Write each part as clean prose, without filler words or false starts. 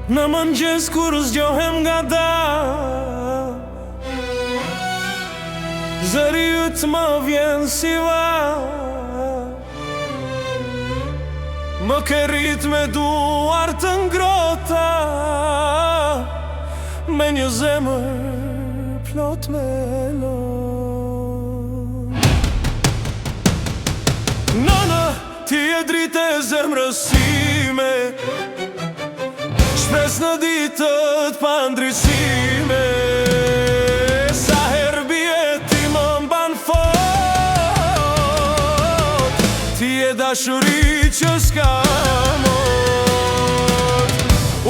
Në mëngjes kur zgjohem nga da, zëri yt më vjen si va, më ke rrit me duar të ngrota, me një zemër plot me lon. Nana, ti e dritë e zemrës sime, shpres në ditët pa ndryshime. Sa her bie ti më mban fort, ti e dashuri që s'ka mot.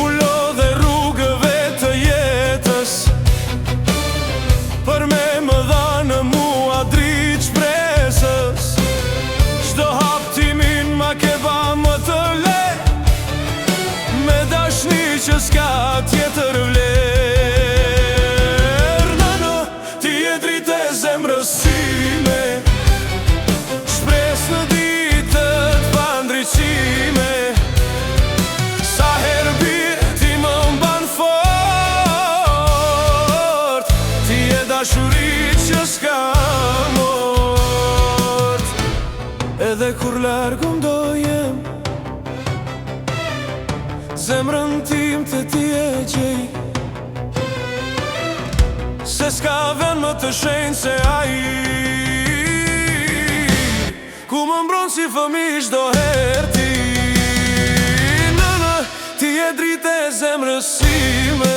U lodhe rrugëve të jetës, për me më dhanë mua dritë shpresës. Çdo haptimin ma ke ba më të lehtë, me dashni që s'ka tjetër vlerë. Nano, ti e dritë e zemrës sime, shpres në ditët pa ndryshime. Sa her bie ti më mban fort, ti e dashuri që s'ka mort. Edhe kur largum do jem, zemrën tim të ti e gjej, se s'ka vend më të shenjë se ai, ku më mbron si fëmijë çdo herë ti. Nëna, ti e dritë e zemrës sime,